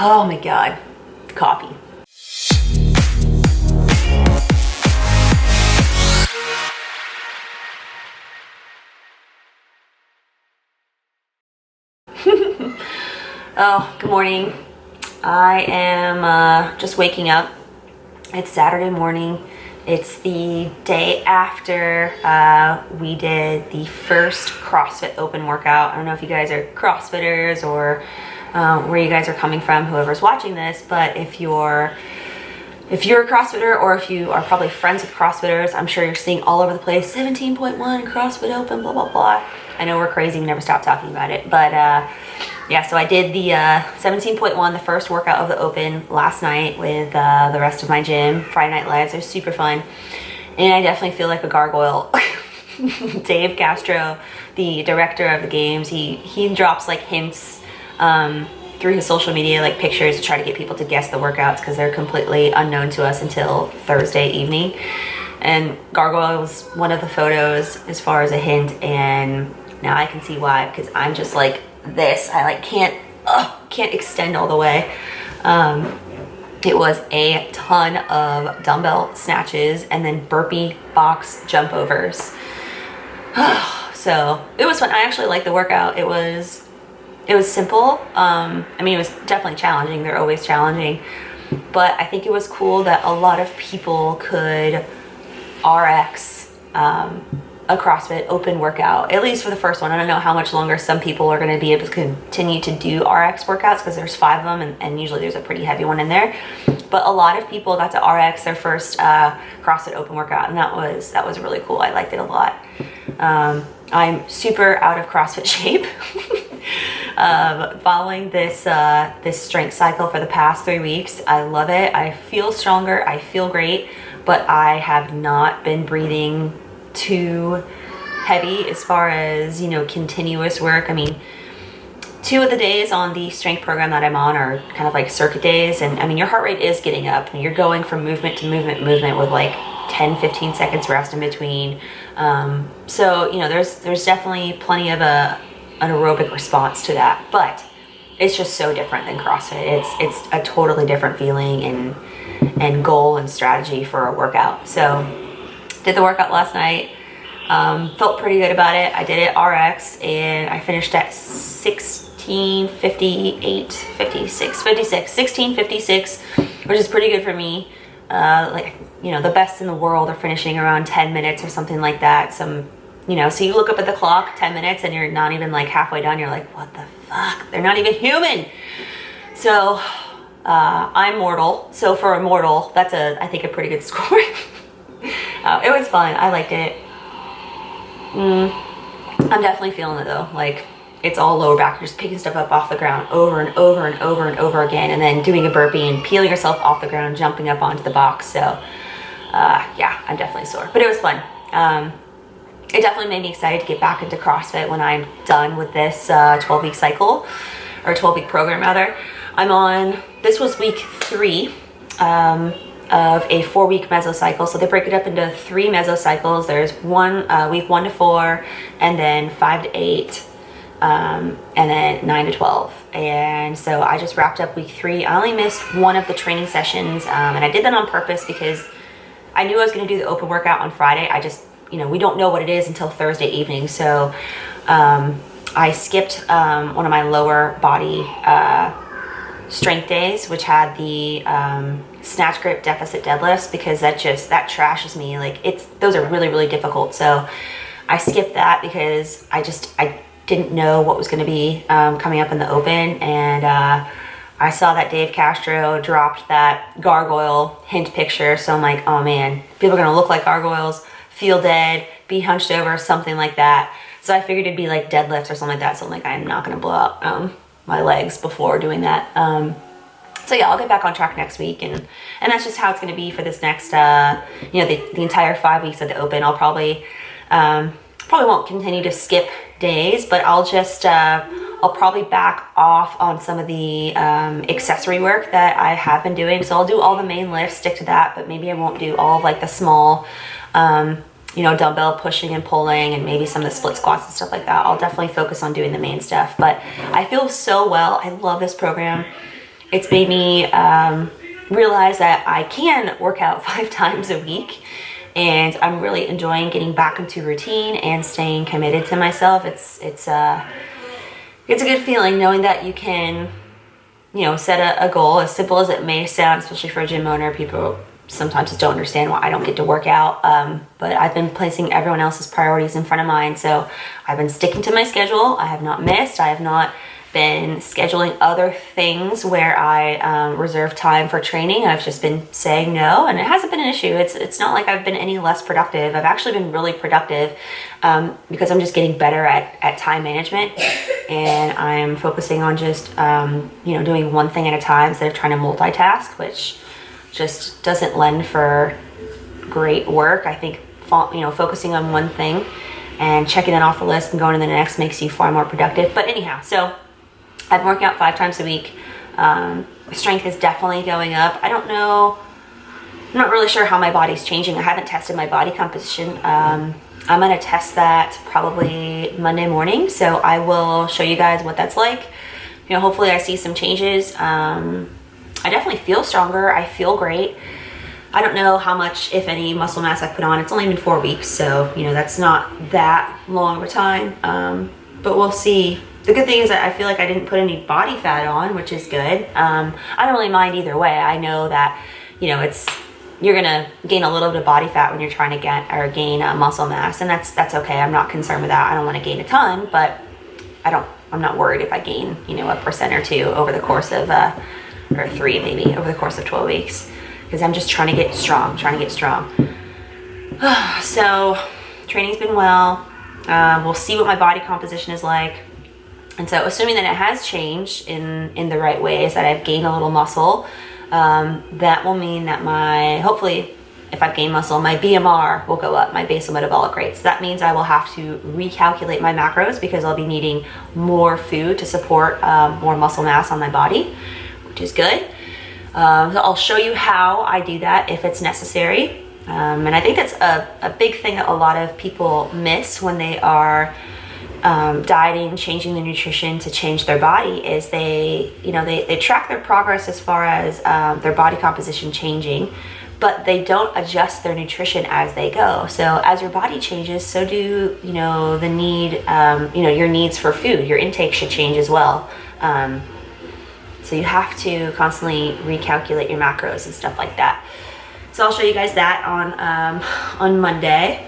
Oh my God, coffee. Oh, good morning. I am just waking up. It's Saturday morning. It's the day after we did the first CrossFit Open workout. I don't know if you guys are CrossFitters or where you guys are coming from, whoever's watching this, but if you're a CrossFitter or if you are probably friends with CrossFitters, I'm sure you're seeing all over the place, 17.1 CrossFit Open, blah, blah, blah. I know we're crazy, we never stop talking about it, but yeah, so I did the 17.1, the first workout of the Open last night with the rest of my gym, Friday Night Lights. It was super fun, and I definitely feel like a gargoyle. Dave Castro, the director of the games, he drops like hints through his social media, like pictures to try to get people to guess the workouts because they're completely unknown to us until Thursday evening. And gargoyle was one of the photos as far as a hint, and now I can see why, because I'm just like this. I like can't extend all the way. It was a ton of dumbbell snatches and then burpee box jump overs. So it was fun. I actually liked the workout. It was simple. I mean, it was definitely challenging. They're always challenging, but I think it was cool that a lot of people could RX a CrossFit Open workout, at least for the first one. I don't know how much longer some people are going to be able to continue to do RX workouts because there's 5 of them, and usually there's a pretty heavy one in there. But a lot of people got to RX their first CrossFit Open workout, and that was really cool. I liked it a lot. I'm super out of CrossFit shape. Following this strength cycle for the past 3 weeks. I love it. I feel stronger. I feel great, but I have not been breathing too heavy as far as, continuous work. I mean, 2 of the days on the strength program that I'm on are kind of like circuit days, and I mean, your heart rate is getting up and you're going from movement to movement with like 10-15 seconds rest in between. So there's definitely plenty of an aerobic response to that, but it's just so different than CrossFit. It's a totally different feeling and goal and strategy for a workout. So did the workout last night. Felt pretty good about it. I did it RX and I finished at 1656, which is pretty good for me. The best in the world are finishing around 10 minutes or something like that. So you look up at the clock, 10 minutes, and you're not even like halfway done. You're like, what the fuck? They're not even human. So I'm mortal. So for a mortal, that's I think a pretty good score. It was fun. I liked it. I'm definitely feeling it though. Like, it's all lower back. You're just picking stuff up off the ground over and over and over and over again, and then doing a burpee and peeling yourself off the ground, jumping up onto the box. So yeah, I'm definitely sore, but it was fun. It definitely made me excited to get back into CrossFit when I'm done with this 12-week cycle, or 12-week program rather. This was week 3 of a 4-week mesocycle. So they break it up into 3 mesocycles. There's week 1 to 4, and then 5 to 8, and then 9 to 12. And so I just wrapped up week 3. I only missed one of the training sessions, and I did that on purpose because I knew I was going to do the open workout on Friday. I just, we don't know what it is until Thursday evening. So I skipped one of my lower body strength days, which had the snatch grip deficit deadlifts, because that trashes me. Like, those are really, really difficult. So I skipped that because I didn't know what was going to be coming up in the Open, and I saw that Dave Castro dropped that gargoyle hint picture. So I'm like, oh man, people are going to look like gargoyles, feel dead, be hunched over, something like that. So I figured it'd be like deadlifts or something like that. So I'm like, I'm not going to blow out my legs before doing that. So yeah, I'll get back on track next week, and that's just how it's going to be for this next, the entire 5 weeks of the Open. I'll probably won't continue to skip days, but I'll probably back off on some of the accessory work that I have been doing. So I'll do all the main lifts, stick to that, but maybe I won't do all of like the small, dumbbell pushing and pulling, and maybe some of the split squats and stuff like that. I'll definitely focus on doing the main stuff, but I feel so well. I love this program. it's made me realize that I can work out 5 times a week, and I'm really enjoying getting back into routine and staying committed to myself. It's a good feeling knowing that you can, set a goal, as simple as it may sound, especially for a gym owner. People sometimes just don't understand why I don't get to work out, but I've been placing everyone else's priorities in front of mine, so I've been sticking to my schedule. I have not missed. I have not been scheduling other things where I reserve time for training. I've just been saying no, and it hasn't been an issue. It's not like I've been any less productive. I've actually been really productive because I'm just getting better at time management, and I'm focusing on just doing one thing at a time instead of trying to multitask, which just doesn't lend for great work. I think focusing on one thing and checking it off the list and going to the next makes you far more productive. But anyhow, so I've been working out 5 times a week. Strength is definitely going up. I don't know, I'm not really sure how my body's changing. I haven't tested my body composition. I'm gonna test that probably Monday morning, so I will show you guys what that's like. Hopefully I see some changes. I definitely feel stronger. I feel great. I don't know how much, if any, muscle mass I put on. It's only been 4 weeks, so that's not that long of a time, but we'll see. The good thing is that I feel like I didn't put any body fat on, which is good. I don't really mind either way. I know that, you're gonna gain a little bit of body fat when you're trying to gain muscle mass, and that's okay. I'm not concerned with that. I don't want to gain a ton, but I'm not worried if I gain, a percent or 2 over the course of, or 3 maybe, over the course of 12 weeks, because I'm just trying to get strong, So training's been well. We'll see what my body composition is like. And so assuming that it has changed in the right ways, that I've gained a little muscle, that will mean that hopefully, if I've gained muscle, my BMR will go up, my basal metabolic rate. So that means I will have to recalculate my macros, because I'll be needing more food to support more muscle mass on my body, which is good. So I'll show you how I do that if it's necessary. And I think that's a big thing that a lot of people miss when they are dieting, changing their nutrition to change their body, is they track their progress as far as their body composition changing, but they don't adjust their nutrition as they go. So as your body changes, so do the need, your needs for food. Your intake should change as well. So you have to constantly recalculate your macros and stuff like that. So I'll show you guys that on Monday.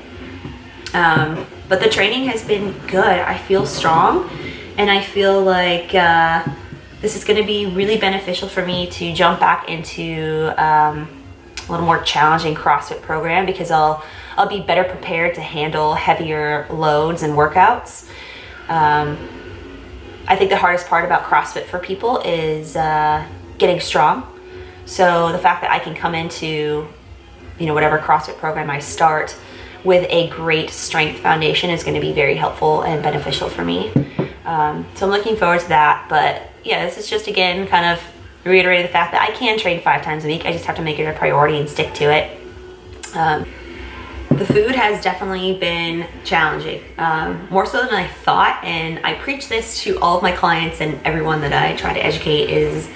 But the training has been good. I feel strong, and I feel like this is going to be really beneficial for me to jump back into a little more challenging CrossFit program, because I'll be better prepared to handle heavier loads and workouts. I think the hardest part about CrossFit for people is getting strong. So the fact that I can come into whatever CrossFit program I start with a great strength foundation is going to be very helpful and beneficial for me. So I'm looking forward to that. But yeah, this is just, again, kind of reiterating the fact that I can train 5 times a week. I just have to make it a priority and stick to it. The food has definitely been challenging, more so than I thought. And I preach this to all of my clients and everyone that I try to educate, is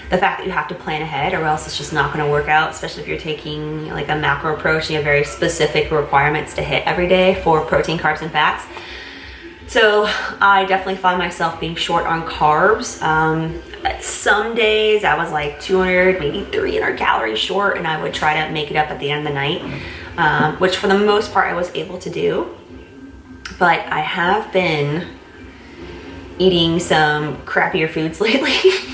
the fact that you have to plan ahead, or else it's just not going to work out, especially if you're taking like a macro approach and you have very specific requirements to hit every day for protein, carbs, and fats. So I definitely find myself being short on carbs. Some days I was like 200, maybe 300 calories short, and I would try to make it up at the end of the night, which for the most part I was able to do. But I have been eating some crappier foods lately.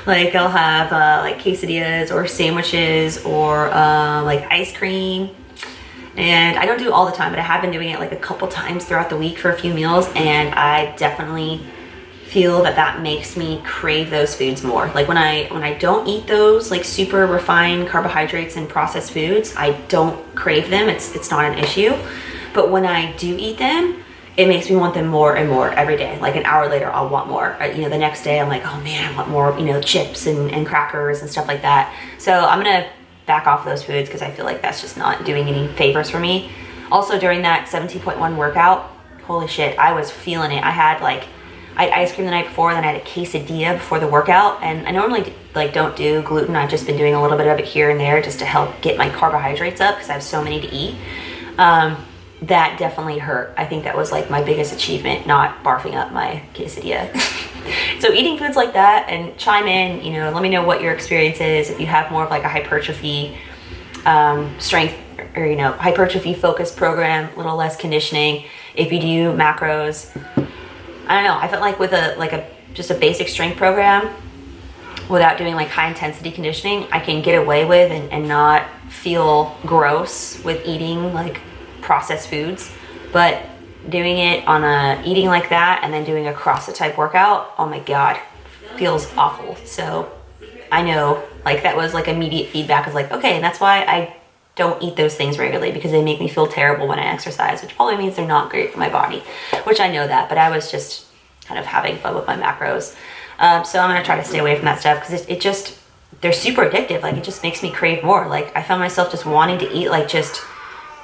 Like I'll have like quesadillas or sandwiches or like ice cream. And I don't do it all the time, but I have been doing it like a couple times throughout the week for a few meals, and I definitely feel that makes me crave those foods more. Like when I don't eat those like super refined carbohydrates and processed foods, I don't crave them. It's not an issue. But when I do eat them, it makes me want them more and more every day. Like an hour later, I'll want more. The next day I'm like, oh man, I want more, chips and crackers and stuff like that. So I'm gonna back off those foods, because I feel like that's just not doing any favors for me. Also during that 17.1 workout, holy shit, I was feeling it. I had like I had ice cream the night before, then I had a quesadilla before the workout, and I normally like don't do gluten. I've just been doing a little bit of it here and there just to help get my carbohydrates up because I have so many to eat. That definitely hurt. I think that was like my biggest achievement, not barfing up my quesadilla. So eating foods like that, and chime in, you know, let me know what your experience is. If you have more of like a hypertrophy strength or, you know, hypertrophy focused program, a little less conditioning. If you do macros, I don't know. I felt like with just a basic strength program without doing like high intensity conditioning, I can get away with and not feel gross with eating like processed foods. But doing it on eating like that and then doing a CrossFit type workout, oh my God, feels awful. So I know like that was like immediate feedback is like, okay, and that's why I don't eat those things regularly, because they make me feel terrible when I exercise, which probably means they're not great for my body, which I know that, but I was just kind of having fun with my macros. So I'm gonna try to stay away from that stuff because it just, they're super addictive. Like it just makes me crave more. Like I found myself just wanting to eat like just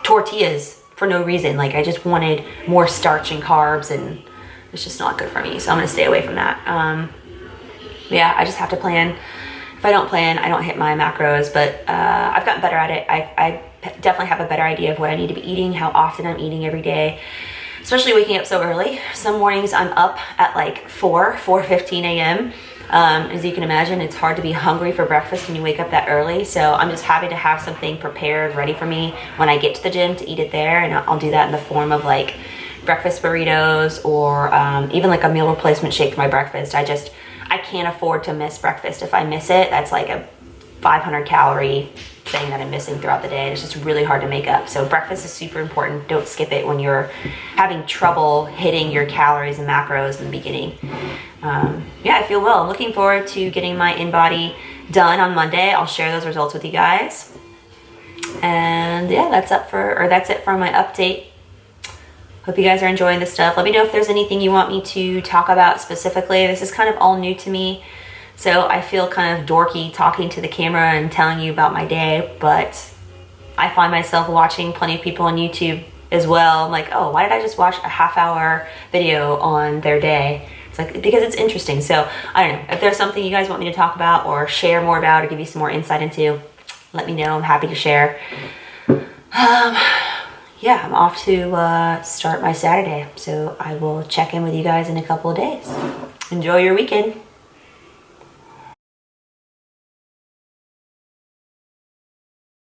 tortillas for no reason. Like I just wanted more starch and carbs, and it's just not good for me. So I'm gonna stay away from that. Yeah, I just have to plan. If I don't plan, I don't hit my macros, but I've gotten better at it. I definitely have a better idea of what I need to be eating, how often I'm eating every day, especially waking up so early. Some mornings I'm up at like 4:15 a.m. As you can imagine, it's hard to be hungry for breakfast when you wake up that early. So I'm just happy to have something prepared, ready for me when I get to the gym to eat it there. And I'll do that in the form of like breakfast burritos or even like a meal replacement shake for my breakfast. I can't afford to miss breakfast. If I miss it, that's like a 500 calorie thing that I'm missing throughout the day. It's just really hard to make up. So breakfast is super important. Don't skip it when you're having trouble hitting your calories and macros in the beginning. Yeah, I feel well. I'm looking forward to getting my InBody done on Monday. I'll share those results with you guys. And yeah, that's it for my update. Hope you guys are enjoying this stuff. Let me know if there's anything you want me to talk about specifically. This is kind of all new to me, so I feel kind of dorky talking to the camera and telling you about my day, but I find myself watching plenty of people on YouTube as well. I'm like, oh, why did I just watch a half-hour video on their day? It's like, because it's interesting. So I don't know. If there's something you guys want me to talk about or share more about or give you some more insight into, let me know. I'm happy to share. Yeah, I'm off to start my Saturday, so I will check in with you guys in a couple of days. Enjoy your weekend.